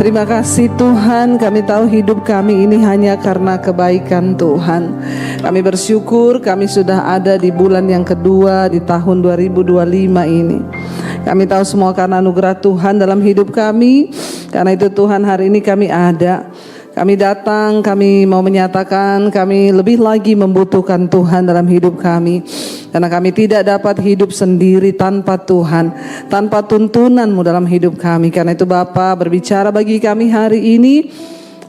Terima kasih Tuhan, kami tahu hidup kami ini hanya karena kebaikan Tuhan. Kami bersyukur kami sudah ada di bulan yang kedua di tahun 2025 ini. Kami tahu semua karena anugerah Tuhan dalam hidup kami. Karena itu Tuhan, hari ini kami ada. Kami datang, kami mau menyatakan kami lebih lagi membutuhkan Tuhan dalam hidup kami. Karena kami tidak dapat hidup sendiri tanpa Tuhan, tanpa tuntunan-Mu dalam hidup kami. Karena itu Bapa berbicara bagi kami hari ini.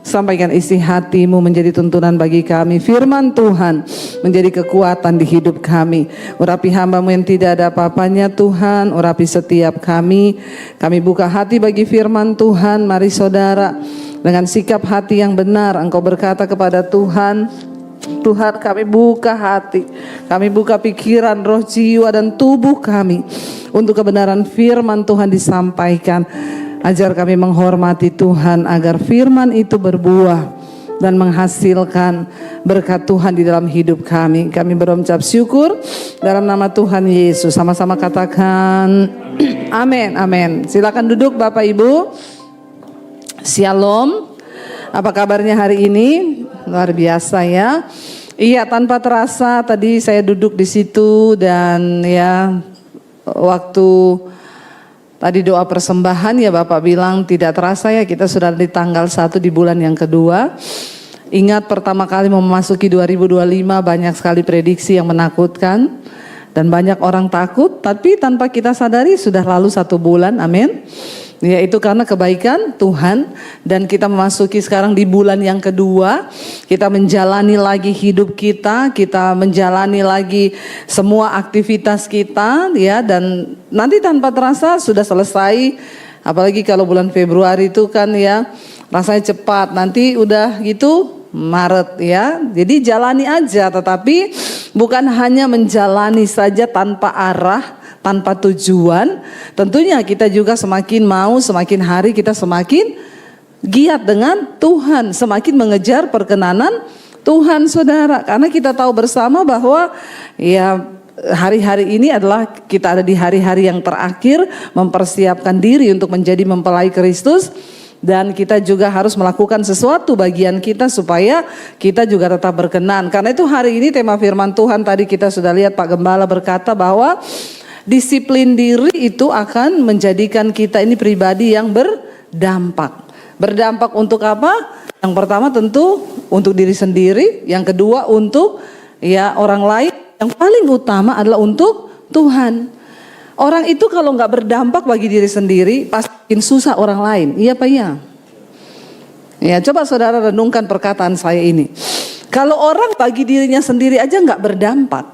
Sampaikan isi hati-Mu menjadi tuntunan bagi kami. Firman Tuhan menjadi kekuatan di hidup kami. Urapi hamba-Mu yang tidak ada apa-apanya Tuhan. Urapi setiap kami. Kami buka hati bagi firman Tuhan. Mari saudara, dengan sikap hati yang benar engkau berkata kepada Tuhan, Tuhan, kami buka hati, kami buka pikiran, roh, jiwa dan tubuh kami untuk kebenaran firman Tuhan disampaikan. Ajar kami menghormati Tuhan agar firman itu berbuah dan menghasilkan berkat Tuhan di dalam hidup kami. Kami berucap syukur dalam nama Tuhan Yesus. Sama-sama katakan amin, amin. Silakan duduk Bapak Ibu. Shalom. Apa kabarnya hari ini? Luar biasa ya. Iya, tanpa terasa tadi saya duduk di situ dan ya waktu tadi doa persembahan ya Bapak bilang tidak terasa ya kita sudah di tanggal 1 di bulan yang kedua. Ingat pertama kali memasuki 2025 banyak sekali prediksi yang menakutkan dan banyak orang takut, tapi tanpa kita sadari sudah lalu 1 bulan, amin. Ya, itu karena kebaikan Tuhan dan kita memasuki sekarang di bulan yang kedua. Kita menjalani lagi hidup kita, kita menjalani lagi semua aktivitas kita ya, dan nanti tanpa terasa sudah selesai. Apalagi kalau bulan Februari itu kan ya rasanya cepat, nanti udah gitu Maret ya. Jadi jalani aja, tetapi bukan hanya menjalani saja tanpa arah, tanpa tujuan. Tentunya kita juga semakin mau, semakin hari kita semakin giat dengan Tuhan, semakin mengejar perkenanan Tuhan saudara. Karena kita tahu bersama bahwa ya hari-hari ini adalah kita ada di hari-hari yang terakhir mempersiapkan diri untuk menjadi mempelai Kristus. Dan kita juga harus melakukan sesuatu bagian kita supaya kita juga tetap berkenan. Karena itu hari ini tema firman Tuhan tadi kita sudah lihat Pak Gembala berkata bahwa disiplin diri itu akan menjadikan kita ini pribadi yang berdampak. Berdampak untuk apa? Yang pertama tentu untuk diri sendiri, yang kedua untuk ya orang lain, yang paling utama adalah untuk Tuhan. Orang itu kalau nggak berdampak bagi diri sendiri pasti bikin susah orang lain. Iya Pak ya? Ya, coba saudara renungkan perkataan saya ini. Kalau orang bagi dirinya sendiri aja nggak berdampak,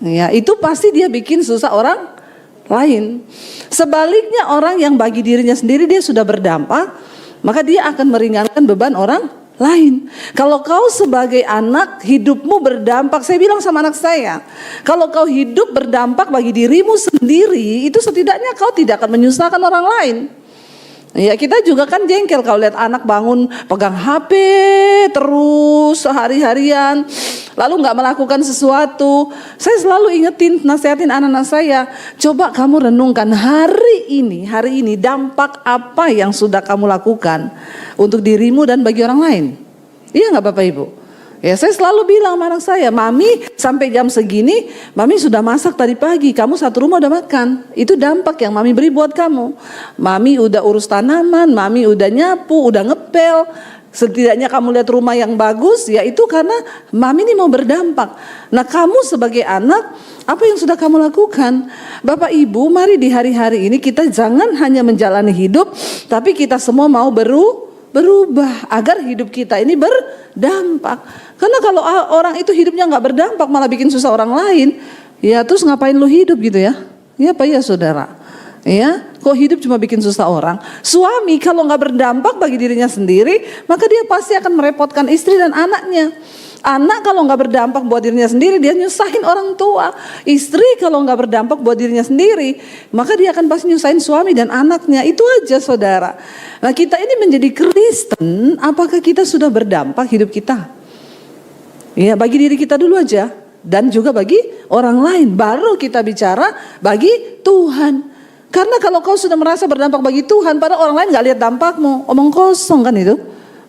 ya itu pasti dia bikin susah orang lain. Sebaliknya orang yang bagi dirinya sendiri dia sudah berdampak, maka dia akan meringankan beban orang lain. Kalau kau sebagai anak hidupmu berdampak, saya bilang sama anak saya, kalau kau hidup berdampak bagi dirimu sendiri, itu setidaknya kau tidak akan menyusahkan orang lain. Ya kita juga kan jengkel kalau lihat anak bangun pegang HP terus sehari-harian lalu gak melakukan sesuatu. Saya selalu ingetin, nasihatin anak-anak saya, coba kamu renungkan hari ini dampak apa yang sudah kamu lakukan untuk dirimu dan bagi orang lain. Iya gak Bapak Ibu? Ya saya selalu bilang sama anak saya, Mami sampai jam segini Mami sudah masak tadi pagi, kamu satu rumah udah makan. Itu dampak yang Mami beri buat kamu. Mami udah urus tanaman, Mami udah nyapu, udah ngepel. Setidaknya kamu lihat rumah yang bagus, ya itu karena Mami ini mau berdampak. Nah kamu sebagai anak, apa yang sudah kamu lakukan? Bapak Ibu, mari di hari-hari ini kita jangan hanya menjalani hidup, tapi kita semua mau berubah agar hidup kita ini berdampak. Karena kalau orang itu hidupnya nggak berdampak malah bikin susah orang lain, ya terus ngapain lu hidup gitu ya? Ya Pak ya saudara, ya kok hidup cuma bikin susah orang. Suami kalau nggak berdampak bagi dirinya sendiri, maka dia pasti akan merepotkan istri dan anaknya. Anak kalau nggak berdampak buat dirinya sendiri, dia nyusahin orang tua. Istri kalau nggak berdampak buat dirinya sendiri, maka dia akan pasti nyusahin suami dan anaknya. Itu aja saudara. Nah kita ini menjadi Kristen, apakah kita sudah berdampak hidup kita? Ya bagi diri kita dulu aja, dan juga bagi orang lain. Baru kita bicara bagi Tuhan. Karena kalau kau sudah merasa berdampak bagi Tuhan, pada orang lain gak lihat dampakmu, omong kosong kan itu.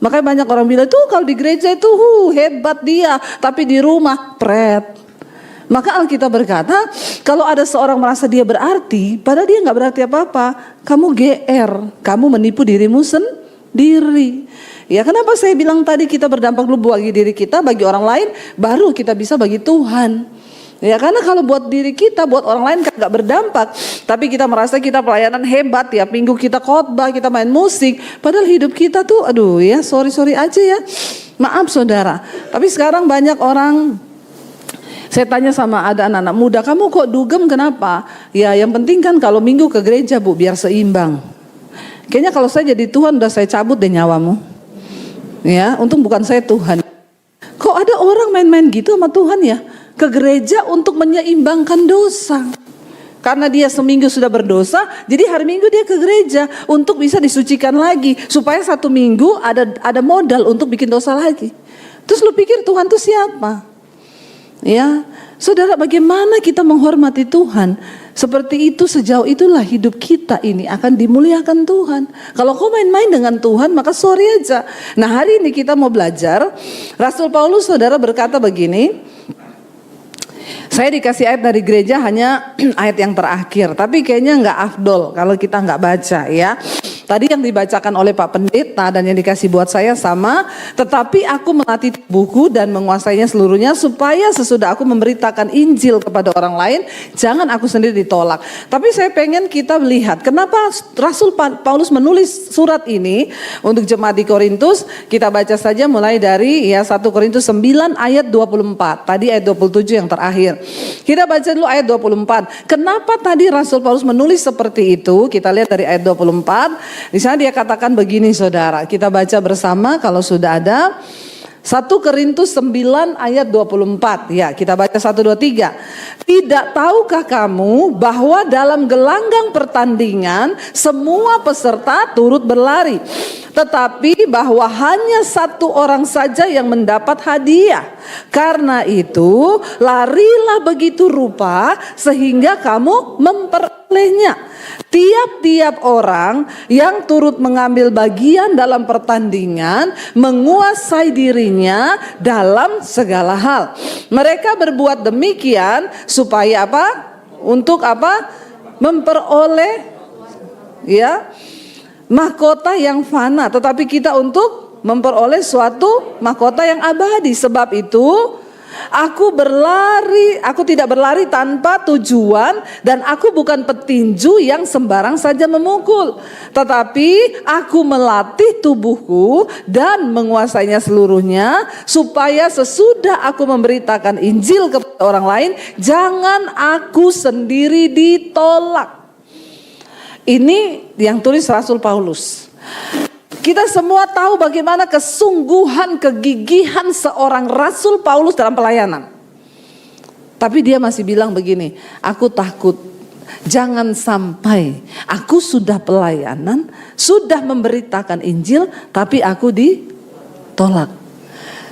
Makanya banyak orang bilang, tuh kalau di gereja itu hebat dia, tapi di rumah pret. Maka Alkitab berkata, kalau ada seorang merasa dia berarti, padahal dia gak berarti apa-apa, kamu GR, kamu menipu dirimu sendiri. Ya, kenapa saya bilang tadi kita berdampak dulu bagi diri kita, bagi orang lain, baru kita bisa bagi Tuhan. Ya, karena kalau buat diri kita, buat orang lain gak berdampak, tapi kita merasa kita pelayanan hebat, ya minggu kita khotbah, kita main musik, padahal hidup kita tuh aduh ya sorry aja ya. Maaf saudara, tapi sekarang banyak orang, saya tanya sama ada anak-anak muda, kamu kok dugem kenapa? Ya yang penting kan kalau minggu ke gereja bu, biar seimbang. Kayaknya kalau saya jadi Tuhan udah saya cabut deh nyawamu. Ya, untung bukan saya Tuhan. Kok ada orang main-main gitu sama Tuhan ya? Ke gereja untuk menyeimbangkan dosa. Karena dia seminggu sudah berdosa, jadi hari Minggu dia ke gereja untuk bisa disucikan lagi, supaya satu minggu ada modal untuk bikin dosa lagi. Terus lu pikir Tuhan itu siapa? Ya, saudara, bagaimana kita menghormati Tuhan? Seperti itu, sejauh itulah hidup kita ini akan dimuliakan Tuhan. Kalau kau main-main dengan Tuhan, maka sorry aja. Nah, hari ini kita mau belajar. Rasul Paulus, saudara, berkata begini. Saya dikasih ayat dari gereja hanya ayat yang terakhir, tapi kayaknya nggak afdol kalau kita nggak baca ya. Tadi yang dibacakan oleh Pak Pendeta dan yang dikasih buat saya sama, tetapi aku melatih tubuhku dan menguasainya seluruhnya supaya sesudah aku memberitakan Injil kepada orang lain, jangan aku sendiri ditolak. Tapi saya pengen kita melihat kenapa Rasul Paulus menulis surat ini untuk jemaat di Korintus. Kita baca saja mulai dari ya 1 Korintus 9 ayat 24. Tadi ayat 27 yang terakhir. Kita baca dulu ayat 24. Kenapa tadi Rasul Paulus menulis seperti itu? Kita lihat dari ayat 24. Di sana dia katakan begini saudara, kita baca bersama kalau sudah ada. 1 Korintus 9 ayat 24. Ya, kita baca 1, 2, 3. Tidak tahukah kamu bahwa dalam gelanggang pertandingan semua peserta turut berlari, tetapi bahwa hanya satu orang saja yang mendapat hadiah. Karena itu larilah begitu rupa sehingga kamu memperolehnya. Tiap-tiap orang yang turut mengambil bagian dalam pertandingan menguasai dirinya dalam segala hal. Mereka berbuat demikian supaya apa? Untuk apa? Memperoleh ya mahkota yang fana, tetapi kita untuk memperoleh suatu mahkota yang abadi. Sebab itu aku tidak berlari tanpa tujuan, dan aku bukan petinju yang sembarang saja memukul, tetapi aku melatih tubuhku dan menguasainya seluruhnya, supaya sesudah aku memberitakan Injil kepada orang lain, jangan aku sendiri ditolak. Ini yang tulis Rasul Paulus. Kita semua tahu bagaimana kesungguhan, kegigihan seorang Rasul Paulus dalam pelayanan. Tapi dia masih bilang begini, aku takut jangan sampai aku sudah pelayanan, sudah memberitakan Injil, tapi aku ditolak.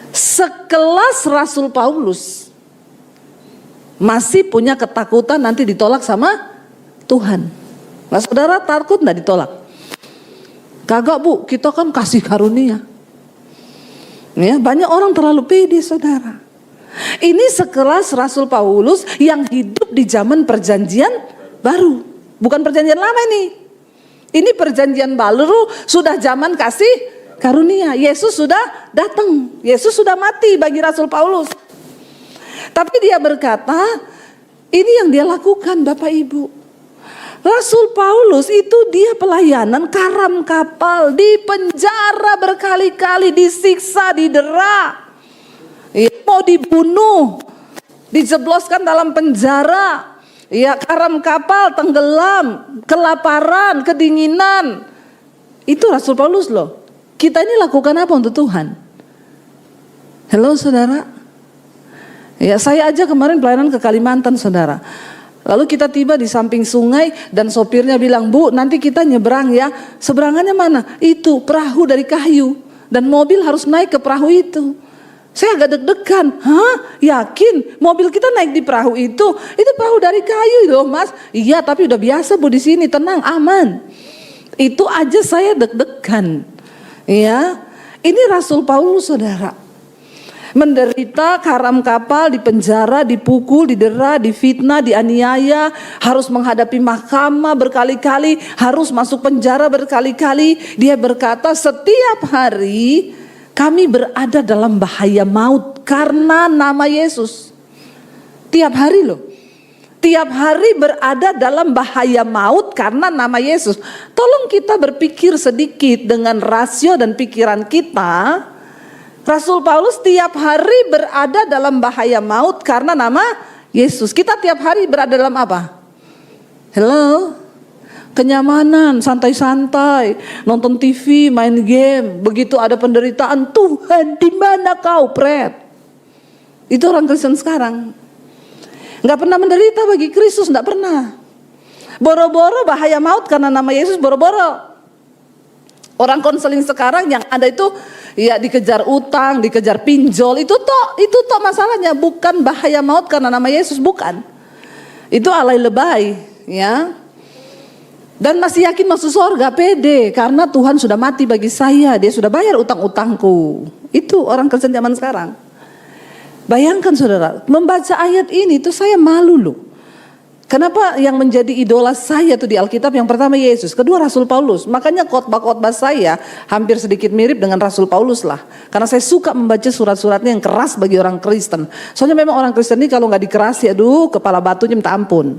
Sekelas Rasul Paulus masih punya ketakutan nanti ditolak sama Tuhan. Nah, saudara takut enggak ditolak? Kagak bu, kita kan kasih karunia. Ya, banyak orang terlalu pede saudara. Ini sekelas Rasul Paulus yang hidup di zaman perjanjian baru. Bukan perjanjian lama ini. Ini perjanjian baru, sudah zaman kasih karunia. Yesus sudah datang. Yesus sudah mati bagi Rasul Paulus. Tapi dia berkata, ini yang dia lakukan Bapak Ibu. Rasul Paulus itu dia pelayanan karam kapal, di penjara berkali-kali, disiksa, didera, mau dibunuh, dijebloskan dalam penjara, ya karam kapal, tenggelam, kelaparan, kedinginan. Itu Rasul Paulus loh. Kita ini lakukan apa untuk Tuhan? Halo saudara. Ya saya aja kemarin pelayanan ke Kalimantan saudara. Lalu kita tiba di samping sungai dan sopirnya bilang, Bu nanti kita nyebrang ya. Seberangannya mana? Itu perahu dari kayu. Dan mobil harus naik ke perahu itu. Saya agak deg-degan. Hah? Yakin? Mobil kita naik di perahu itu perahu dari kayu loh mas. Iya tapi udah biasa Bu di sini, tenang, aman. Itu aja saya deg-degan. Ya, ini Rasul Paulus saudara. Menderita, karam kapal, di penjara, dipukul, didera, difitnah, dianiaya, harus menghadapi mahkamah berkali-kali, harus masuk penjara berkali-kali. Dia berkata setiap hari kami berada dalam bahaya maut karena nama Yesus. Tiap hari loh. Tiap hari berada dalam bahaya maut karena nama Yesus. Tolong kita berpikir sedikit dengan rasio dan pikiran kita. Rasul Paulus tiap hari berada dalam bahaya maut karena nama Yesus. Kita tiap hari berada dalam apa? Hello? Kenyamanan, santai-santai, nonton TV, main game. Begitu ada penderitaan, Tuhan di mana kau, Pret? Itu orang Kristen sekarang. Gak pernah menderita bagi Kristus, gak pernah. Boro-boro bahaya maut karena nama Yesus, boro-boro. Orang konseling sekarang yang ada itu ya dikejar utang, dikejar pinjol, itu toh masalahnya, bukan bahaya maut karena nama Yesus, bukan. Itu alay lebay, ya. Dan masih yakin masuk surga, pede karena Tuhan sudah mati bagi saya, dia sudah bayar utang-utangku. Itu orang Kristen zaman sekarang. Bayangkan saudara, membaca ayat ini tuh saya malu loh. Kenapa yang menjadi idola saya tuh di Alkitab yang pertama Yesus, kedua Rasul Paulus. Makanya khotbah-khotbah saya hampir sedikit mirip dengan Rasul Paulus lah. Karena saya suka membaca surat-suratnya yang keras bagi orang Kristen. Soalnya memang orang Kristen ini kalau nggak dikerasi, aduh kepala batunya minta ampun.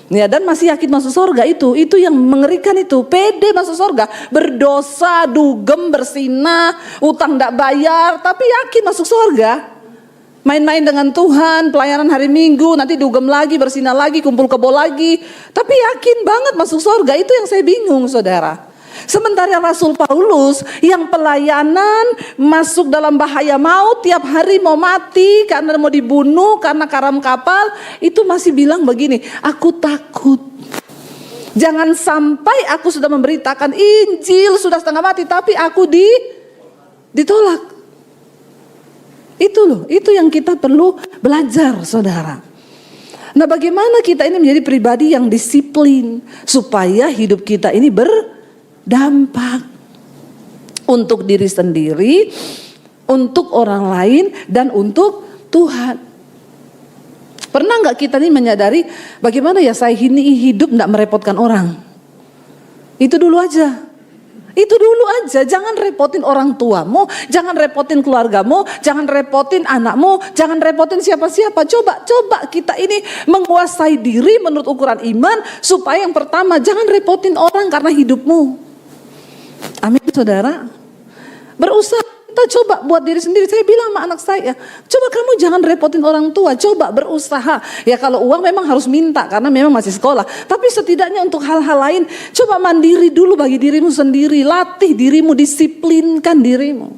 Ya, dan masih yakin masuk surga itu yang mengerikan itu, pede masuk surga, berdosa, dugem, bersinah, utang tidak bayar, tapi yakin masuk surga. Main-main dengan Tuhan, pelayanan hari Minggu, nanti dugem lagi, bersinah lagi, kumpul kebo lagi, tapi yakin banget masuk surga. Itu yang saya bingung saudara. Sementara Rasul Paulus yang pelayanan masuk dalam bahaya maut, tiap hari mau mati karena mau dibunuh, karena karam kapal, itu masih bilang begini, aku takut. Jangan sampai aku sudah memberitakan Injil, sudah setengah mati, tapi aku ditolak. Itu loh, itu yang kita perlu belajar saudara. Nah bagaimana kita ini menjadi pribadi yang disiplin, supaya hidup kita ini berdampak untuk diri sendiri, untuk orang lain, dan untuk Tuhan. Pernah nggak kita ini menyadari bagaimana ya saya ini hidup nggak merepotkan orang? Itu dulu aja. Itu dulu aja, jangan repotin orang tuamu, jangan repotin keluargamu, jangan repotin anakmu, jangan repotin siapa-siapa. Coba kita ini menguasai diri menurut ukuran iman, supaya yang pertama jangan repotin orang karena hidupmu. Amin saudara. Berusaha kita coba buat diri sendiri. Saya bilang sama anak saya, coba kamu jangan repotin orang tua, coba berusaha. Ya kalau uang memang harus minta karena memang masih sekolah, tapi setidaknya untuk hal-hal lain coba mandiri dulu bagi dirimu sendiri. Latih dirimu, disiplinkan dirimu.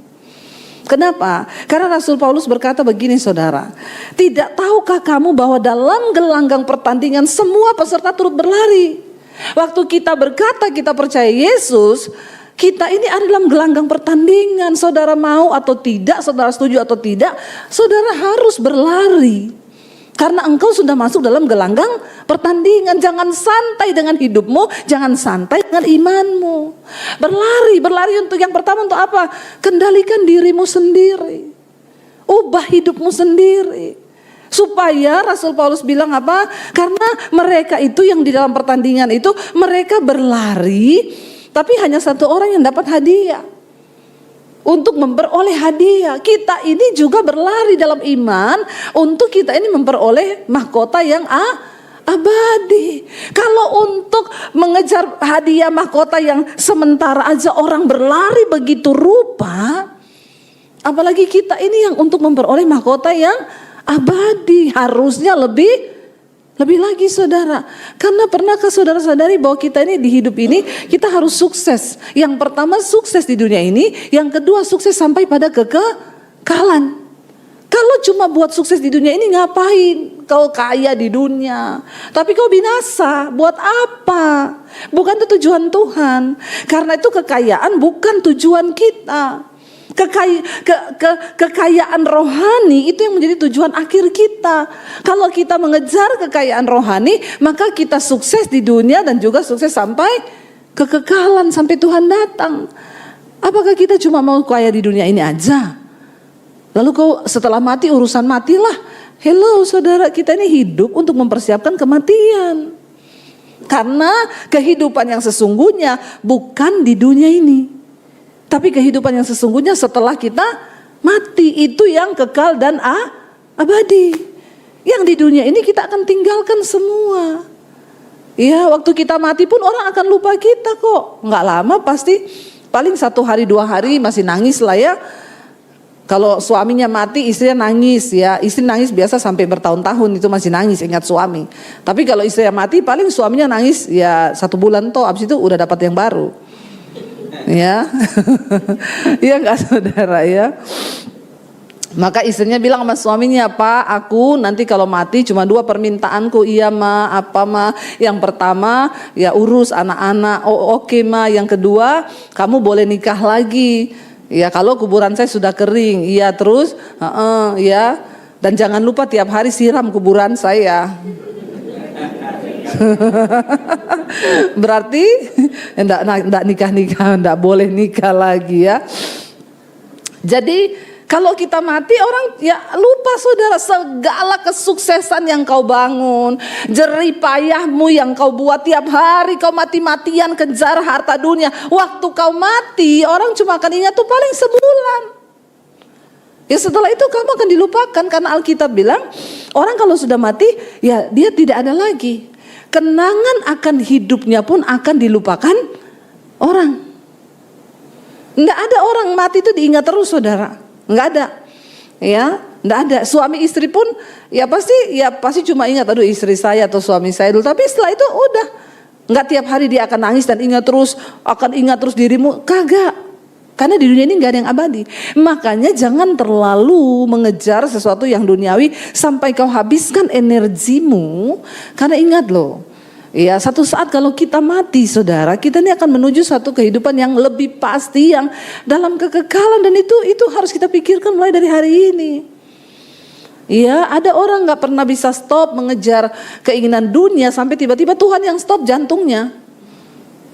Kenapa? Karena Rasul Paulus berkata begini saudara, tidak tahukah kamu bahwa dalam gelanggang pertandingan semua peserta turut berlari. Waktu kita berkata kita percaya Yesus, kita ini ada dalam gelanggang pertandingan. Saudara mau atau tidak, saudara setuju atau tidak, saudara harus berlari. Karena engkau sudah masuk dalam gelanggang pertandingan. Jangan santai dengan hidupmu, jangan santai dengan imanmu. Berlari untuk yang pertama untuk apa? Kendalikan dirimu sendiri. Ubah hidupmu sendiri. Supaya Rasul Paulus bilang apa? Karena mereka itu yang di dalam pertandingan itu, mereka berlari, tapi hanya satu orang yang dapat hadiah. Untuk memperoleh hadiah, kita ini juga berlari dalam iman untuk kita ini memperoleh mahkota yang abadi. Kalau untuk mengejar hadiah mahkota yang sementara aja orang berlari begitu rupa, apalagi kita ini yang untuk memperoleh mahkota yang abadi, harusnya lebih lagi saudara. Karena pernahkah saudara-saudari bahwa kita ini di hidup ini kita harus sukses. Yang pertama sukses di dunia ini, yang kedua sukses sampai pada kekekalan. Kalau cuma buat sukses di dunia ini ngapain? Kau kaya di dunia, tapi kau binasa, buat apa? Bukan itu tujuan Tuhan. Karena itu kekayaan bukan tujuan kita. Kekayaan rohani itu yang menjadi tujuan akhir kita. Kalau kita mengejar kekayaan rohani, maka kita sukses di dunia dan juga sukses sampai kekekalan, sampai Tuhan datang. Apakah kita cuma mau kaya di dunia ini aja? Lalu kau setelah mati urusan matilah. Hello saudara, kita ini hidup untuk mempersiapkan kematian. Karena kehidupan yang sesungguhnya bukan di dunia ini, tapi kehidupan yang sesungguhnya setelah kita mati, itu yang kekal dan abadi. Yang di dunia ini kita akan tinggalkan semua. Ya, waktu kita mati pun orang akan lupa kita kok. Nggak lama pasti, paling 1 hari 2 hari masih nangis lah ya. Kalau suaminya mati, istrinya nangis ya. Istri nangis biasa sampai bertahun-tahun, itu masih nangis ingat suami. Tapi kalau istrinya mati, paling suaminya nangis ya 1 bulan toh, abis itu udah dapat yang baru. Ya, iya nggak saudara ya. Maka istrinya bilang sama suaminya, Pak, aku nanti kalau mati cuma 2 permintaanku. Iya ma, apa ma? Yang pertama ya urus anak-anak. Oh oke ma. Yang kedua, kamu boleh nikah lagi. Ya kalau kuburan saya sudah kering. Iya terus, ya. Dan jangan lupa tiap hari siram kuburan saya. Berarti enggak nikah-nikah, enggak boleh nikah lagi ya. Jadi kalau kita mati, orang ya lupa saudara, segala kesuksesan yang kau bangun, jerih payahmu yang kau buat tiap hari, kau mati-matian kejar harta dunia. Waktu kau mati, orang cuma akan ingat tuh paling sebulan. Ya setelah itu kamu akan dilupakan, karena Alkitab bilang orang kalau sudah mati ya dia tidak ada lagi. Kenangan akan hidupnya pun akan dilupakan orang. Enggak ada orang mati itu diingat terus saudara. Enggak ada, ya, enggak ada. Suami istri pun ya pasti cuma ingat, aduh istri saya atau suami saya dulu. Tapi setelah itu udah, enggak tiap hari dia akan nangis dan akan ingat terus dirimu, kagak. Karena di dunia ini enggak ada yang abadi. Makanya jangan terlalu mengejar sesuatu yang duniawi sampai kau habiskan energimu. Karena ingat loh, ya satu saat kalau kita mati saudara, kita ini akan menuju satu kehidupan yang lebih pasti, yang dalam kekekalan. Dan itu harus kita pikirkan mulai dari hari ini. Ya ada orang gak pernah bisa stop mengejar keinginan dunia sampai tiba-tiba Tuhan yang stop jantungnya.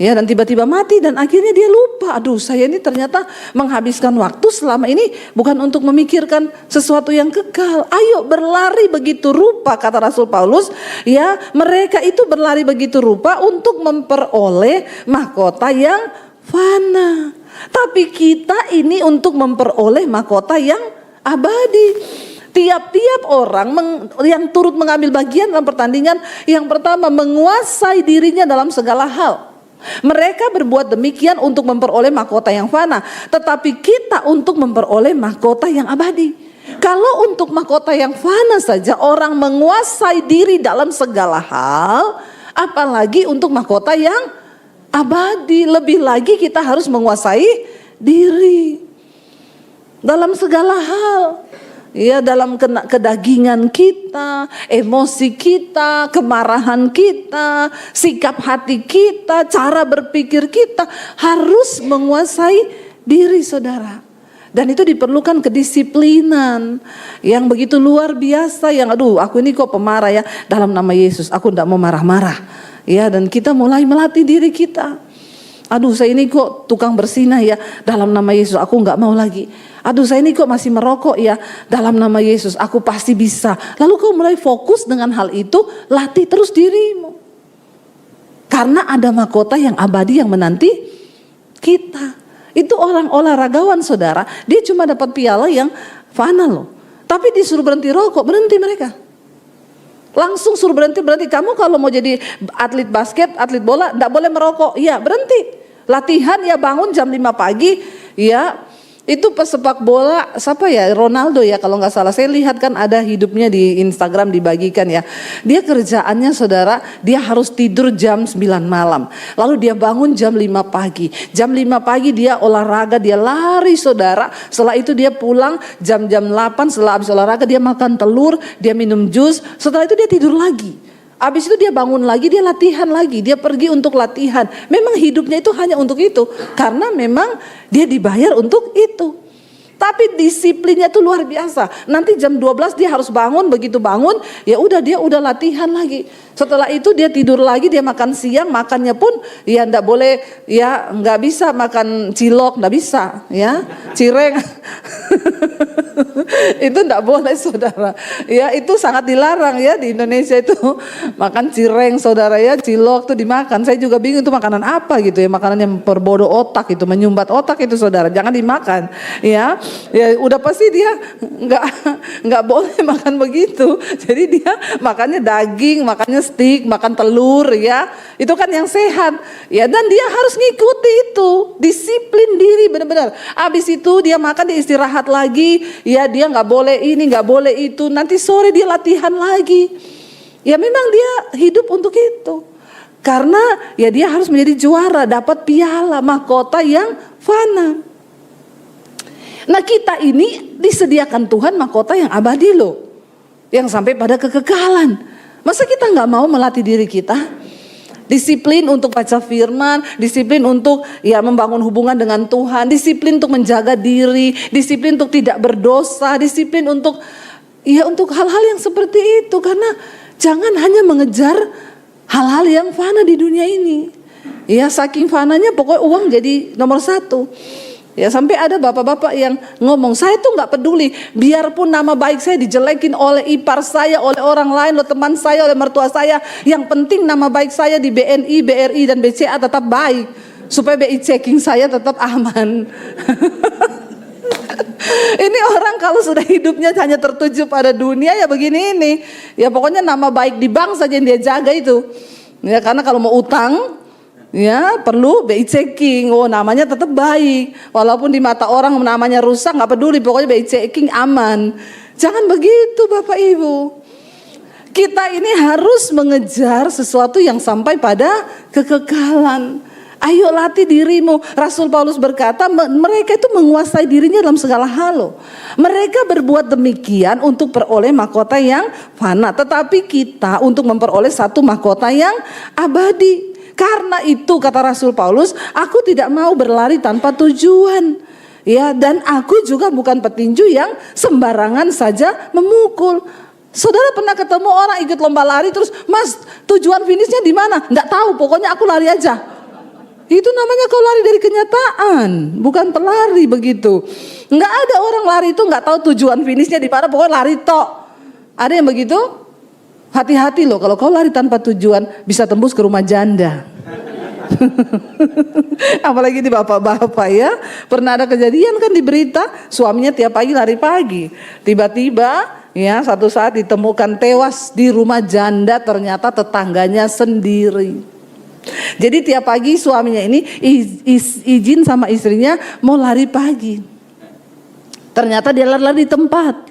Ya dan tiba-tiba mati dan akhirnya dia lupa, aduh saya ini ternyata menghabiskan waktu selama ini bukan untuk memikirkan sesuatu yang kekal. Ayo berlari begitu rupa, kata Rasul Paulus, ya mereka itu berlari begitu rupa untuk memperoleh mahkota yang fana. Tapi kita ini untuk memperoleh mahkota yang abadi. Tiap-tiap orang yang turut mengambil bagian dalam pertandingan, yang pertama menguasai dirinya dalam segala hal. Mereka berbuat demikian untuk memperoleh mahkota yang fana, tetapi kita untuk memperoleh mahkota yang abadi. Kalau untuk mahkota yang fana saja orang menguasai diri dalam segala hal, apalagi untuk mahkota yang abadi. Lebih lagi kita harus menguasai diri dalam segala hal. Ya dalam kedagingan kita, emosi kita, kemarahan kita, sikap hati kita, cara berpikir kita harus menguasai diri saudara. Dan itu diperlukan kedisiplinan yang begitu luar biasa. Yang aduh aku ini kok pemarah ya, dalam nama Yesus aku tidak mau marah-marah. Ya dan kita mulai melatih diri kita. Aduh saya ini kok tukang bersinah ya, dalam nama Yesus aku nggak mau lagi. Aduh saya ini kok masih merokok ya, dalam nama Yesus aku pasti bisa. Lalu kau mulai fokus dengan hal itu, latih terus dirimu. Karena ada mahkota yang abadi yang menanti kita. Itu orang olahragawan saudara, dia cuma dapat piala yang fana loh. Tapi disuruh berhenti rokok, berhenti mereka. Langsung suruh berhenti. Kamu kalau mau jadi atlet basket, atlet bola, enggak boleh merokok. Iya berhenti. Latihan ya bangun jam 5 pagi ya. Itu pesepak bola siapa ya, Ronaldo ya kalau nggak salah, saya lihat kan ada hidupnya di Instagram dibagikan ya. Dia kerjaannya saudara, dia harus tidur jam 9 malam, lalu dia bangun jam 5 pagi. Jam 5 pagi dia olahraga, dia lari saudara. Setelah itu dia pulang jam-jam 8, setelah habis olahraga dia makan telur, dia minum jus. Setelah itu dia tidur lagi. Habis itu dia bangun lagi, dia latihan lagi, dia pergi untuk latihan. Memang hidupnya itu hanya untuk itu, karena memang dia dibayar untuk itu. Tapi disiplinnya tuh luar biasa. Nanti jam 12 dia harus bangun, begitu bangun ya udah dia udah latihan lagi. Setelah itu dia tidur lagi, dia makan siang, makannya pun ya enggak boleh, ya enggak bisa makan cilok, enggak bisa ya. Cireng. Itu enggak boleh saudara. Ya itu sangat dilarang ya di Indonesia itu makan cireng saudara ya, cilok tuh dimakan. Saya juga bingung itu makanan apa gitu ya, makanan yang perbodoh otak itu, menyumbat otak itu saudara, jangan dimakan ya. Ya udah pasti dia nggak boleh makan begitu. Jadi dia makannya daging, makannya steak, makan telur ya. Itu kan yang sehat. Ya dan dia harus ngikuti itu, disiplin diri benar-benar. Habis itu dia makan, dia istirahat lagi. Ya dia nggak boleh ini, nggak boleh itu. Nanti sore dia latihan lagi. Ya memang dia hidup untuk itu. Karena ya dia harus menjadi juara, dapat piala mahkota yang fana. Nah kita ini disediakan Tuhan mahkota yang abadi loh, yang sampai pada kekekalan. Masa kita nggak mau melatih diri kita? Disiplin untuk baca firman, disiplin untuk ya membangun hubungan dengan Tuhan, disiplin untuk menjaga diri, disiplin untuk tidak berdosa, disiplin untuk ya untuk hal-hal yang seperti itu. Karena jangan hanya mengejar hal-hal yang fana di dunia ini. Ya saking fananya pokoknya uang jadi nomor satu. Ya sampai ada bapak-bapak yang ngomong, saya tuh nggak peduli, biarpun nama baik saya dijelekin oleh ipar saya, oleh orang lain, oleh teman saya, oleh mertua saya. Yang penting nama baik saya di BNI, BRI dan BCA tetap baik, supaya BI checking saya tetap aman. Ini orang kalau sudah hidupnya hanya tertuju pada dunia ya begini ini. Ya pokoknya nama baik di bank saja yang dia jaga itu. Ya karena kalau mau utang ya perlu BI checking, oh namanya tetap baik, walaupun di mata orang namanya rusak nggak peduli, pokoknya BI checking aman. Jangan begitu Bapak Ibu. Kita ini harus mengejar sesuatu yang sampai pada kekekalan. Ayo latih dirimu. Rasul Paulus berkata mereka itu menguasai dirinya dalam segala hal loh. Mereka berbuat demikian untuk peroleh mahkota yang fana, tetapi kita untuk memperoleh satu mahkota yang abadi. Karena itu kata Rasul Paulus, aku tidak mau berlari tanpa tujuan. Ya, dan aku juga bukan petinju yang sembarangan saja memukul. Saudara pernah ketemu orang ikut lomba lari terus, "Mas, tujuan finishnya di mana?" "Enggak tahu, pokoknya aku lari aja." Itu namanya kau lari dari kenyataan, bukan pelari begitu. Enggak ada orang lari itu enggak tahu tujuan finishnya di mana, pokoknya lari tok. Ada yang begitu? Hati-hati loh, kalau kau lari tanpa tujuan bisa tembus ke rumah janda. Apalagi di bapak-bapak ya. Pernah ada kejadian kan di berita, suaminya tiap pagi lari pagi. Tiba-tiba ya satu saat ditemukan tewas di rumah janda, ternyata tetangganya sendiri. Jadi tiap pagi suaminya ini izin sama istrinya mau lari pagi. Ternyata dia lari di tempat.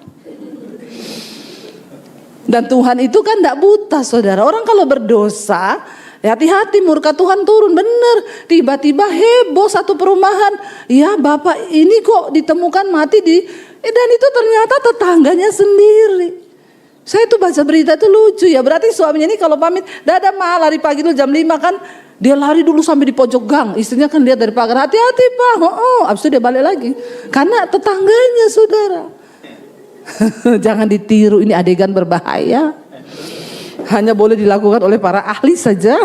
Dan Tuhan itu kan tidak buta saudara. Orang kalau berdosa, hati-hati murka Tuhan turun bener. Tiba-tiba heboh satu perumahan. Ya bapak ini kok ditemukan mati dan itu ternyata tetangganya sendiri. Saya tuh baca berita itu lucu ya. Berarti suaminya ini kalau pamit, dadah ma lari pagi dulu jam 5 kan. Dia lari dulu sampai di pojok gang. Istrinya kan lihat dari pagar, hati-hati pak. Abis itu dia balik lagi. Karena tetangganya saudara. Jangan ditiru, ini adegan berbahaya. Hanya boleh dilakukan oleh para ahli saja.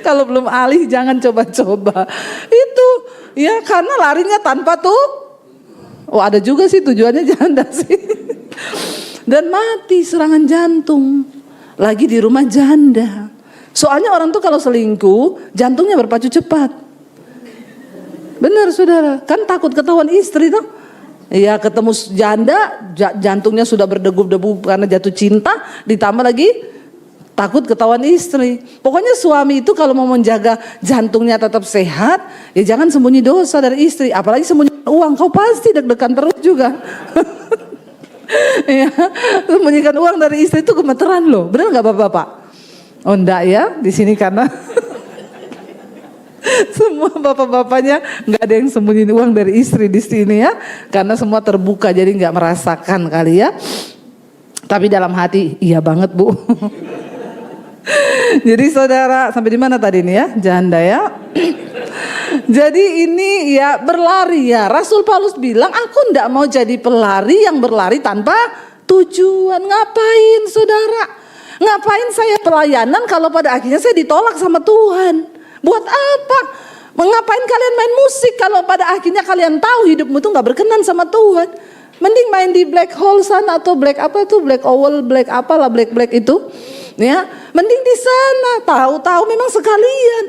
Kalau belum ahli jangan coba-coba. Itu ya karena larinya tanpa ada juga sih tujuannya janda sih. Dan mati serangan jantung. Lagi di rumah janda. Soalnya orang tuh kalau selingkuh jantungnya berpacu cepat. Benar saudara, kan takut ketahuan istri tuh. Ya ketemu janda, jantungnya sudah berdegup-degup karena jatuh cinta, ditambah lagi takut ketahuan istri. Pokoknya suami itu kalau mau menjaga jantungnya tetap sehat, ya jangan sembunyi dosa dari istri, apalagi sembunyi uang, kau pasti deg-degan terus juga. Ya, sembunyikan uang dari istri itu gemeteran loh, benar nggak bapak-bapak? Oh enggak ya, di sini karena semua bapak-bapaknya nggak ada yang sembunyiin uang dari istri di sini ya, karena semua terbuka jadi nggak merasakan kali ya. Tapi dalam hati iya banget bu. Jadi saudara sampai di mana tadi nih ya, janda ya. Jadi ini ya berlari ya. Rasul Paulus bilang, aku tidak mau jadi pelari yang berlari tanpa tujuan. Ngapain saudara? Ngapain saya pelayanan kalau pada akhirnya saya ditolak sama Tuhan? Buat apa? Mengapain kalian main musik kalau pada akhirnya kalian tahu hidupmu tuh gak berkenan sama Tuhan? Mending main di black hole sana atau black apa itu, black owl, black apalah, black itu. Ya, mending di sana. Tahu-tahu memang sekalian.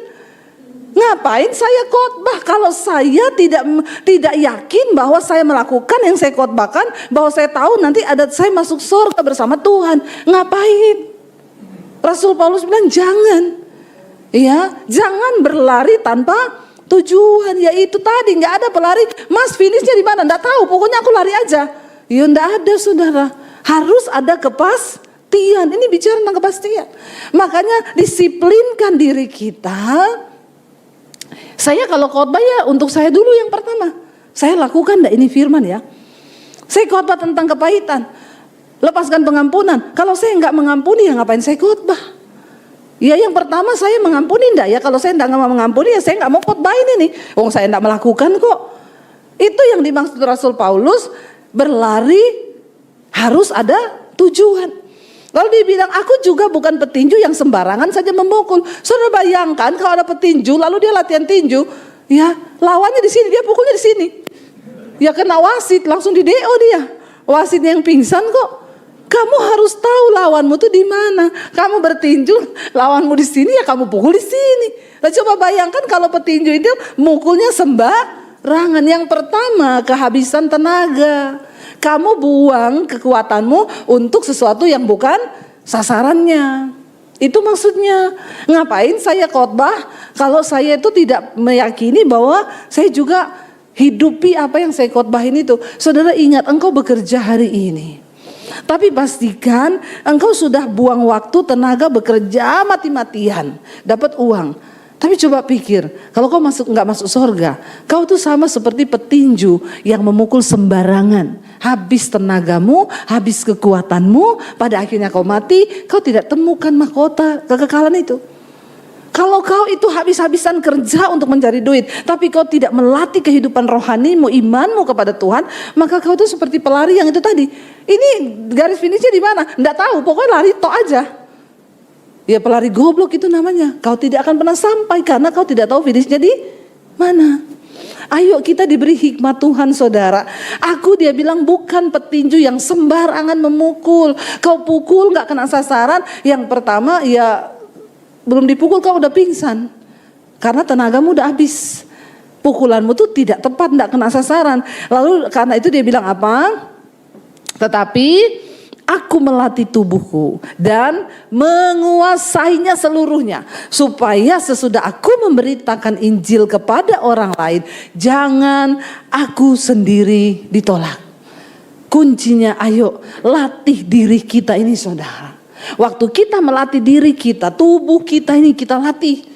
Ngapain saya khotbah kalau saya tidak yakin bahwa saya melakukan yang saya khotbahkan, bahwa saya tahu nanti saya masuk surga bersama Tuhan. Ngapain? Rasul Paulus bilang jangan. Ya, jangan berlari tanpa tujuan. Ya itu tadi, nggak ada pelari. Mas, finishnya di mana? Nggak tahu. Pokoknya aku lari aja. Ya nggak ada saudara. Harus ada kepastian. Ini bicara tentang kepastian. Makanya disiplinkan diri kita. Saya kalau khotbah ya untuk saya dulu yang pertama. Saya lakukan enggak ini firman ya. Saya khotbah tentang kepahitan. Lepaskan pengampunan. Kalau saya enggak mengampuni ya ngapain saya khotbah? Ya yang pertama saya mengampuni enggak ya. Kalau saya enggak mau mengampuni ya saya enggak mau khotbah ini nih. Wong saya enggak melakukan kok. Itu yang dimaksud Rasul Paulus, berlari harus ada tujuan. Lalu dia bilang, aku juga bukan petinju yang sembarangan saja memukul. Saudara bayangkan kalau ada petinju, lalu dia latihan tinju, ya lawannya di sini, dia pukulnya di sini. Ya kena wasit, langsung di DO dia. Wasitnya yang pingsan kok. Kamu harus tahu lawanmu tuh di mana. Kamu bertinju, lawanmu di sini, ya kamu pukul di sini. Nah, coba bayangkan kalau petinju itu mukulnya sembarangan. Yang pertama, kehabisan tenaga. Kamu buang kekuatanmu untuk sesuatu yang bukan sasarannya. Itu maksudnya. Ngapain saya khotbah kalau saya itu tidak meyakini bahwa saya juga hidupi apa yang saya khotbahin itu. Saudara ingat, engkau bekerja hari ini. Tapi pastikan engkau sudah buang waktu, tenaga, bekerja mati-matian, dapat uang. Tapi coba pikir, kalau kau nggak masuk surga, kau tuh sama seperti petinju yang memukul sembarangan. Habis tenagamu, habis kekuatanmu, pada akhirnya kau mati, kau tidak temukan mahkota kekekalan itu. Kalau kau itu habis-habisan kerja untuk mencari duit, tapi kau tidak melatih kehidupan rohanimu, imanmu kepada Tuhan, maka kau tuh seperti pelari yang itu tadi. Ini garis finishnya di mana? Nggak tahu, pokoknya lari tok aja. Ya pelari goblok itu namanya. Kau tidak akan pernah sampai karena kau tidak tahu finishnya di mana. Ayo kita diberi hikmat Tuhan saudara. Dia bilang bukan petinju yang sembarangan memukul. Kau pukul gak kena sasaran. Yang pertama ya belum dipukul kau udah pingsan. Karena tenagamu udah habis. Pukulanmu tuh tidak tepat, gak kena sasaran. Lalu karena itu dia bilang apa? Tetapi aku melatih tubuhku dan menguasainya seluruhnya. Supaya sesudah aku memberitakan Injil kepada orang lain, jangan aku sendiri ditolak. Kuncinya ayo latih diri kita ini saudara. Waktu kita melatih diri kita, tubuh kita ini kita latih.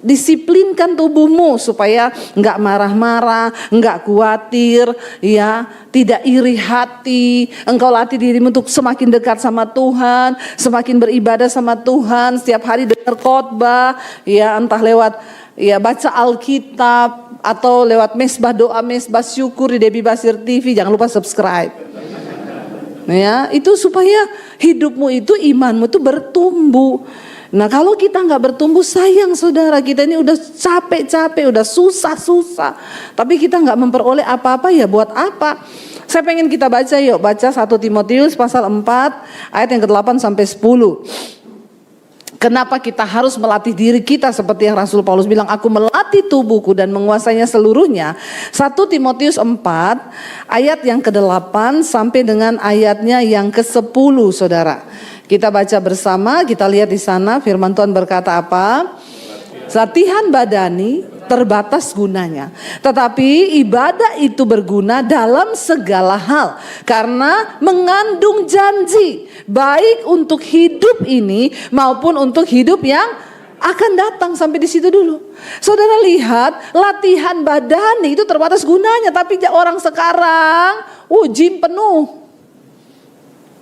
Disiplinkan tubuhmu supaya enggak marah-marah, enggak khawatir, ya, tidak iri hati. Engkau latih dirimu untuk semakin dekat sama Tuhan, semakin beribadah sama Tuhan, setiap hari dengar khotbah, ya, entah lewat ya baca Alkitab atau lewat mesbah doa, mesbah syukur di Debbie Basir TV. Jangan lupa subscribe. Ya, itu supaya hidupmu itu, imanmu itu bertumbuh. Nah kalau kita nggak bertumbuh, sayang saudara, kita ini udah capek-capek, udah susah-susah, tapi kita nggak memperoleh apa-apa, ya buat apa? Saya pengen kita baca yuk, baca 1 Timotius pasal 4 ayat yang ke-8 sampai 10. Kenapa kita harus melatih diri kita seperti yang Rasul Paulus bilang, aku melatih tubuhku dan menguasainya seluruhnya. 1 Timotius 4 ayat yang ke-8 sampai dengan ayatnya yang ke-10 saudara. Kita baca bersama, kita lihat di sana firman Tuhan berkata apa? Latihan badani terbatas gunanya, tetapi ibadah itu berguna dalam segala hal karena mengandung janji baik untuk hidup ini maupun untuk hidup yang akan datang. Sampai di situ dulu. Saudara lihat, latihan badani itu terbatas gunanya, tapi orang sekarang gym penuh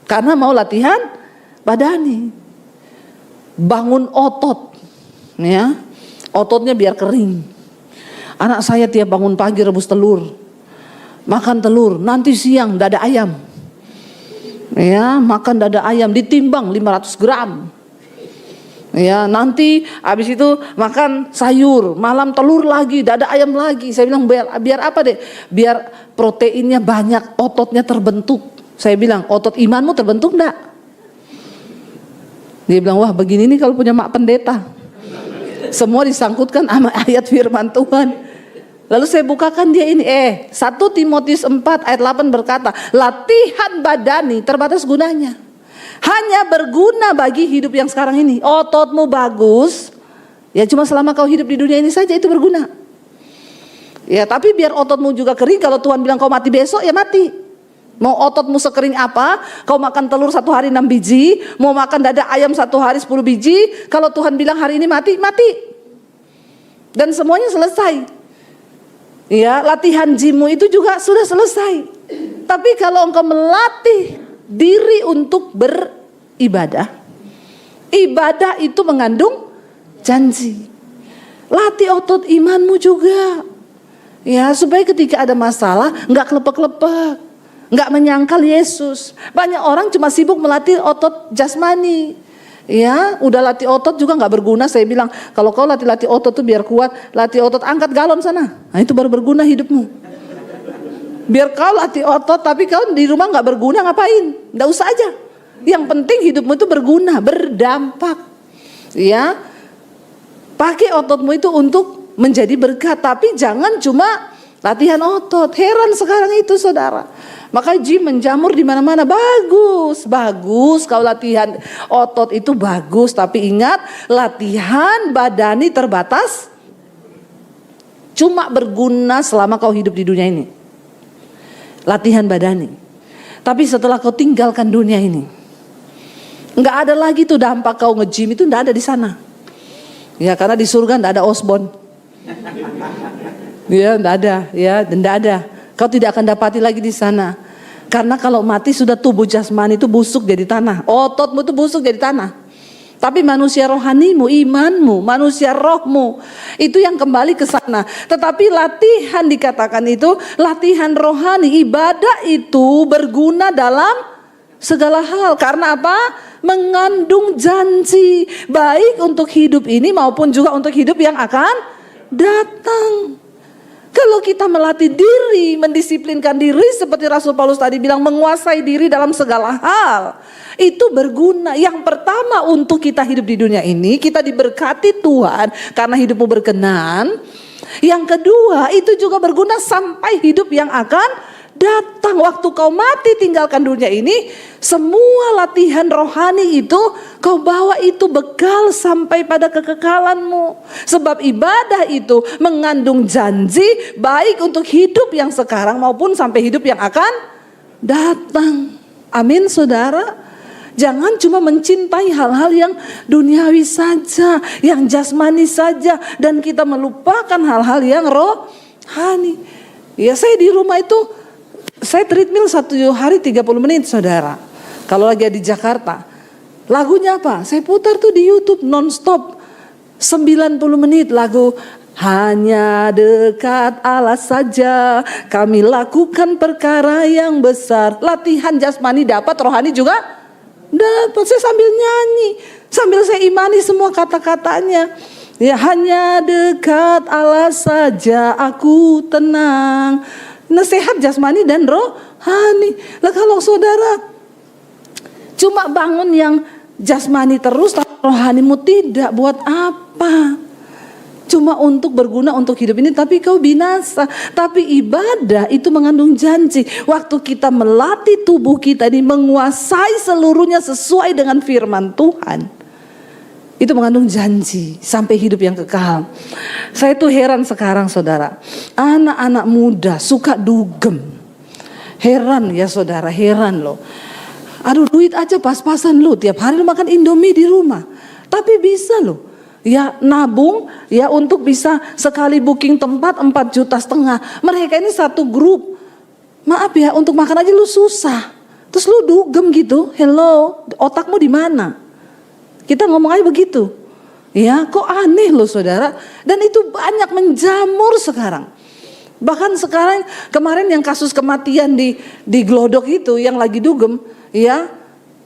karena mau latihan badani, bangun otot, ya, ototnya biar kering. Anak saya tiap bangun pagi rebus telur, makan telur, nanti siang dada ayam. Ya, makan dada ayam ditimbang 500 gram. Ya, nanti habis itu makan sayur, malam telur lagi, dada ayam lagi. Saya bilang biar apa deh? Biar proteinnya banyak, ototnya terbentuk. Saya bilang, otot imanmu terbentuk enggak? Dia bilang, wah begini nih kalau punya mak pendeta. Semua disangkutkan sama ayat firman Tuhan. Lalu saya bukakan dia ini, 1 Timotius 4 ayat 8 berkata, latihan badani terbatas gunanya. Hanya berguna bagi hidup yang sekarang ini. Ototmu bagus, ya cuma selama kau hidup di dunia ini saja itu berguna. Ya tapi biar ototmu juga kering, kalau Tuhan bilang kau mati besok, ya mati. Mau ototmu sekering apa, kau makan telur 1 hari 6 biji, mau makan dada ayam 1 hari 10 biji, kalau Tuhan bilang hari ini mati, mati. Dan semuanya selesai. Ya, latihan gymmu itu juga sudah selesai. Tapi kalau engkau melatih diri untuk beribadah, ibadah itu mengandung janji. Latih otot imanmu juga, ya supaya ketika ada masalah nggak kelepek-kelepek, nggak menyangkal Yesus. Banyak orang cuma sibuk melatih otot jasmani. Ya, udah latih otot juga nggak berguna. Saya bilang kalau kau latih otot tuh biar kuat, latih otot angkat galon sana. Nah itu baru berguna hidupmu. Biar kau latih otot tapi kau di rumah nggak berguna, ngapain? Nggak usah aja. Yang penting hidupmu itu berguna, berdampak. Ya, pakai ototmu itu untuk menjadi berkat. Tapi jangan cuma latihan otot. Heran sekarang itu saudara. Maka gym menjamur di mana-mana, bagus, bagus. Kalau latihan otot itu bagus, tapi ingat latihan badani terbatas, cuma berguna selama kau hidup di dunia ini. Latihan badani. Tapi setelah kau tinggalkan dunia ini, nggak ada lagi tuh dampak kau nge-gym itu, nggak ada di sana. Ya karena di surga nggak ada Osborn. Ya nggak ada, ya nggak ada. Kau tidak akan dapati lagi di sana. Karena kalau mati sudah tubuh jasmani itu busuk jadi tanah. Ototmu itu busuk jadi tanah. Tapi manusia rohanimu, imanmu, manusia rohmu itu yang kembali ke sana. Tetapi latihan dikatakan itu latihan rohani. Ibadah itu berguna dalam segala hal. Karena apa? Mengandung janji. Baik untuk hidup ini maupun juga untuk hidup yang akan datang. Kalau kita melatih diri, mendisiplinkan diri seperti Rasul Paulus tadi bilang, menguasai diri dalam segala hal, itu berguna. Yang pertama untuk kita hidup di dunia ini, kita diberkati Tuhan karena hidupmu berkenan. Yang kedua itu juga berguna sampai hidup yang akan datang. Waktu kau mati tinggalkan dunia ini, semua latihan rohani itu kau bawa itu bekal sampai pada kekekalanmu. Sebab ibadah itu mengandung janji baik untuk hidup yang sekarang maupun sampai hidup yang akan datang. Amin saudara. Jangan cuma mencintai hal-hal yang duniawi saja, yang jasmani saja, dan kita melupakan hal-hal yang rohani. Ya saya di rumah itu saya treadmill 1 hari 30 menit saudara. Kalau lagi di Jakarta, lagunya apa? Saya putar tuh di YouTube non-stop 90 menit lagu hanya dekat Allah saja kami lakukan perkara yang besar. Latihan jasmani dapat, rohani juga dapat. Saya sambil nyanyi, sambil saya imani semua kata-katanya. Ya hanya dekat Allah saja aku tenang. Nasihat jasmani dan rohani. Lah kalau saudara cuma bangun yang jasmani terus, rohanimu tidak, buat apa? Cuma untuk berguna untuk hidup ini, tapi kau binasa. Tapi ibadah itu mengandung janji. Waktu kita melatih tubuh kita ini menguasai seluruhnya sesuai dengan firman Tuhan, itu mengandung janji sampai hidup yang kekal. Saya tuh heran sekarang saudara, anak-anak muda suka dugem. Heran ya saudara, heran loh. Aduh duit aja pas-pasan lo, tiap hari lo makan Indomie di rumah. Tapi bisa loh, ya nabung ya untuk bisa sekali booking tempat 4,5 juta. Mereka ini satu grup. Maaf ya, untuk makan aja lu susah. Terus lu dugem gitu, hello, otakmu di mana? Kita ngomong aja begitu. Ya, kok aneh loh saudara. Dan itu banyak menjamur sekarang. Bahkan sekarang kemarin yang kasus kematian di Glodok itu yang lagi dugem, ya,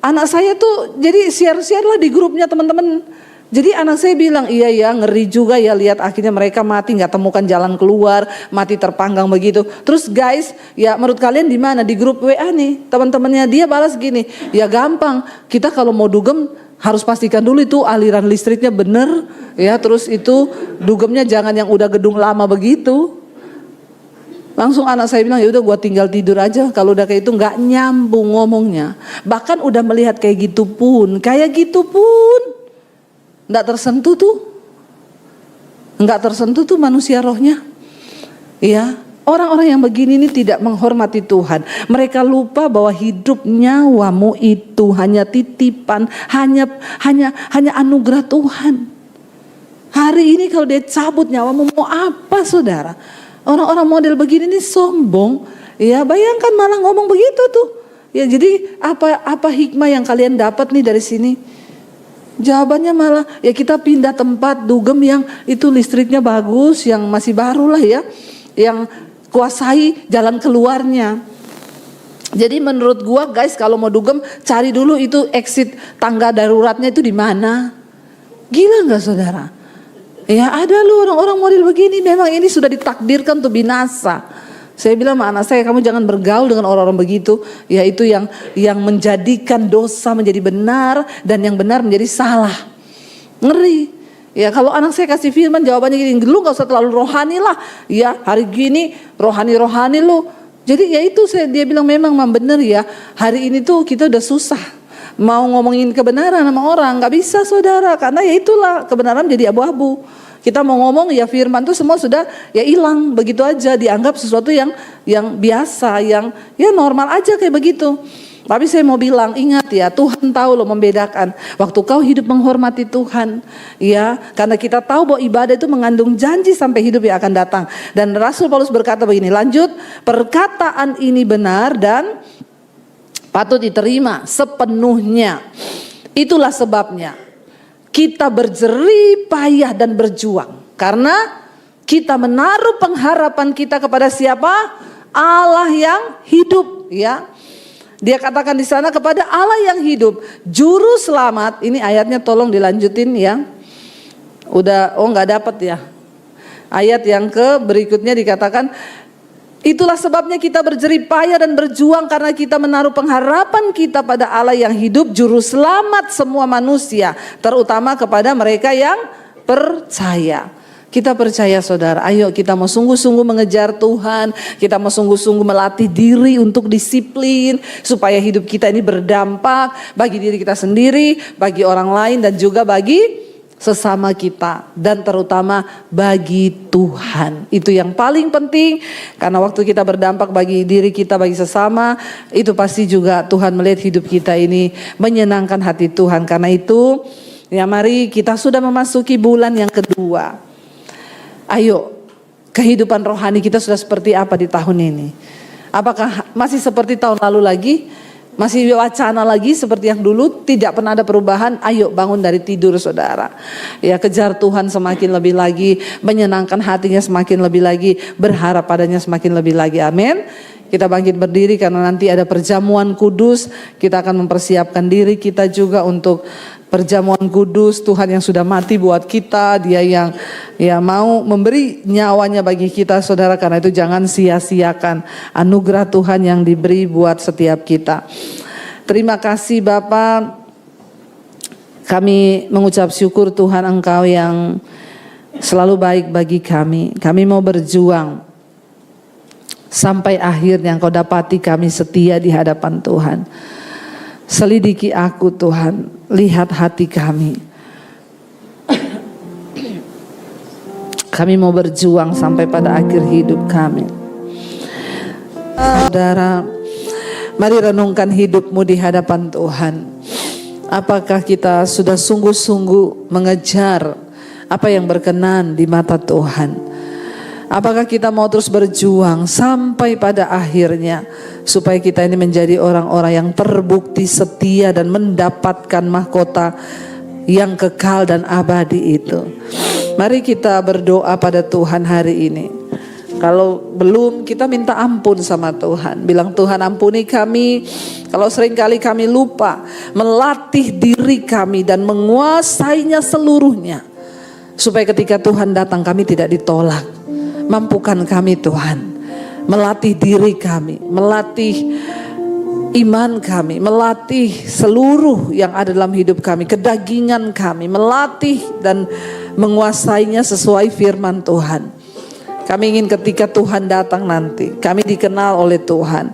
anak saya tuh jadi share-share lah di grupnya teman-teman. Jadi anak saya bilang, iya ya ngeri juga ya lihat akhirnya mereka mati nggak temukan jalan keluar, mati terpanggang begitu. Terus guys, ya menurut kalian di mana? Di grup WA nih, teman-temannya dia balas gini, ya gampang, kita kalau mau dugem harus pastikan dulu itu aliran listriknya bener, ya terus itu dugemnya jangan yang udah gedung lama begitu. Langsung anak saya bilang, ya udah gua tinggal tidur aja. Kalau udah kayak itu nggak nyambung ngomongnya. Bahkan udah melihat kayak gitu pun, nggak tersentuh tuh manusia rohnya. Ya, orang-orang yang begini ini tidak menghormati Tuhan. Mereka lupa bahwa hidup nyawamu itu hanya titipan, hanya anugerah Tuhan. Hari ini kalau dia cabut nyawamu mau apa saudara? Orang-orang model begini nih sombong, ya bayangkan malah ngomong begitu tuh. Ya jadi apa hikmah yang kalian dapat nih dari sini? Jawabannya malah ya kita pindah tempat dugem yang itu listriknya bagus, yang masih baru lah ya, yang kuasai jalan keluarnya. Jadi menurut gua guys kalau mau dugem cari dulu itu exit tangga daruratnya itu di mana. Gila nggak saudara? Ya ada loh orang-orang model begini, memang ini sudah ditakdirkan untuk binasa. Saya bilang sama anak saya, kamu jangan bergaul dengan orang-orang begitu. Yaitu yang menjadikan dosa menjadi benar dan yang benar menjadi salah. Ngeri. Ya kalau anak saya kasih firman jawabannya gini, lu gak usah terlalu rohani lah. Ya hari gini rohani-rohani lu. Jadi ya itu dia bilang memang benar ya. Hari ini tuh kita udah susah. Mau ngomongin kebenaran sama orang gak bisa saudara. Karena ya itulah kebenaran jadi abu-abu. Kita mau ngomong ya firman tuh semua sudah ya hilang begitu aja, dianggap sesuatu yang biasa, yang ya normal aja kayak begitu. Tapi saya mau bilang ingat ya, Tuhan tahu loh membedakan waktu kau hidup menghormati Tuhan, ya karena kita tahu bahwa ibadah itu mengandung janji sampai hidup yang akan datang. Dan Rasul Paulus berkata begini, lanjut, perkataan ini benar dan patut diterima sepenuhnya. Itulah sebabnya kita berjerih payah dan berjuang. Karena kita menaruh pengharapan kita kepada siapa? Allah yang hidup, ya. Dia katakan di sana kepada Allah yang hidup, juru selamat. Ini ayatnya tolong dilanjutin ya. Udah, nggak dapat ya. Ayat yang berikutnya dikatakan, itulah sebabnya kita berjerih payah dan berjuang karena kita menaruh pengharapan kita pada Allah yang hidup, juru selamat semua manusia, terutama kepada mereka yang percaya. Kita percaya saudara, ayo kita mau sungguh-sungguh mengejar Tuhan, kita mau sungguh-sungguh melatih diri untuk disiplin supaya hidup kita ini berdampak bagi diri kita sendiri, bagi orang lain dan juga bagi sesama kita dan terutama bagi Tuhan. Itu yang paling penting karena waktu kita berdampak bagi diri kita, bagi sesama, itu pasti juga Tuhan melihat hidup kita ini menyenangkan hati Tuhan. Karena itu ya mari kita sudah memasuki bulan yang kedua. Ayo, kehidupan rohani kita sudah seperti apa di tahun ini? Apakah masih seperti tahun lalu lagi? Masih wacana lagi seperti yang dulu, tidak pernah ada perubahan? Ayo bangun dari tidur saudara. Ya kejar Tuhan semakin lebih lagi, menyenangkan hatinya semakin lebih lagi, berharap padanya semakin lebih lagi. Amin. Kita bangkit berdiri karena nanti ada perjamuan kudus. Kita akan mempersiapkan diri kita juga untuk perjamuan kudus. Tuhan yang sudah mati buat kita, Dia yang ya mau memberi nyawanya bagi kita saudara. Karena itu jangan sia-siakan anugerah Tuhan yang diberi buat setiap kita. Terima kasih Bapa. Kami mengucap syukur Tuhan Engkau yang selalu baik bagi kami. Kami mau berjuang sampai akhirnya Engkau dapati kami setia di hadapan Tuhan. Selidiki aku Tuhan, lihat hati kami. Kami mau berjuang sampai pada akhir hidup kami. Saudara, mari renungkan hidupmu di hadapan Tuhan. Apakah kita sudah sungguh-sungguh mengejar apa yang berkenan di mata Tuhan? Apakah kita mau terus berjuang sampai pada akhirnya supaya kita ini menjadi orang-orang yang terbukti setia dan mendapatkan mahkota yang kekal dan abadi itu. Mari kita berdoa pada Tuhan hari ini. Kalau belum, kita minta ampun sama Tuhan. Bilang, Tuhan ampuni kami kalau seringkali kami lupa melatih diri kami dan menguasainya seluruhnya. Supaya ketika Tuhan datang kami tidak ditolak. Mampukan kami Tuhan, melatih diri kami, melatih iman kami, melatih seluruh yang ada dalam hidup kami, kedagingan kami, melatih dan menguasainya sesuai firman Tuhan. Kami ingin ketika Tuhan datang nanti, kami dikenal oleh Tuhan.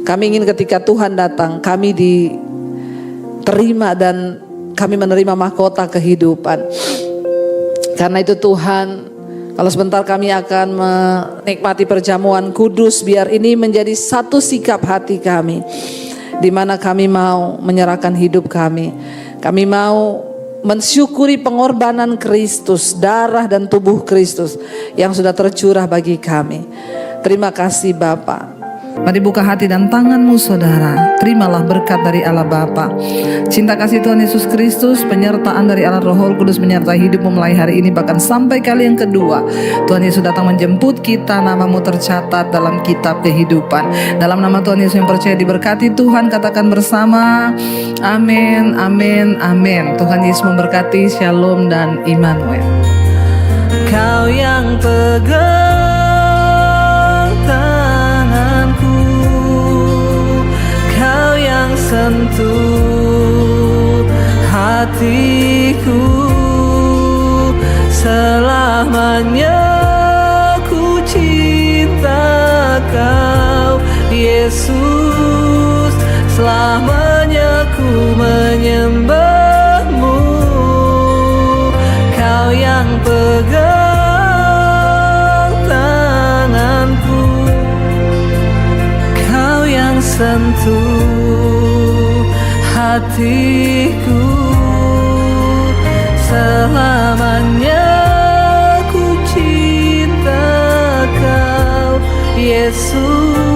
Kami ingin ketika Tuhan datang, kami diterima dan kami menerima mahkota kehidupan. Karena itu Tuhan, kalau sebentar kami akan menikmati perjamuan kudus, biar ini menjadi satu sikap hati kami, di mana kami mau menyerahkan hidup kami. Kami mau mensyukuri pengorbanan Kristus, darah dan tubuh Kristus yang sudah tercurah bagi kami. Terima kasih Bapa. Mari buka hati dan tanganmu saudara. Terimalah berkat dari Allah Bapa, cinta kasih Tuhan Yesus Kristus, penyertaan dari Allah Roh Kudus menyertai hidupmu mulai hari ini bahkan sampai kali yang kedua. Tuhan Yesus datang menjemput kita, namamu tercatat dalam kitab kehidupan. Dalam nama Tuhan Yesus yang percaya diberkati Tuhan, katakan bersama amin, amin, amin. Tuhan Yesus memberkati. Shalom dan Immanuel. Kau yang pegang tanganku, kau yang sentuh hatiku, selamanya ku cinta kau Yesus, selamanya ku menyembahmu. Kau yang pegang tanganku, kau yang sentuh hatiku, selamanya ku cinta kau Yesus.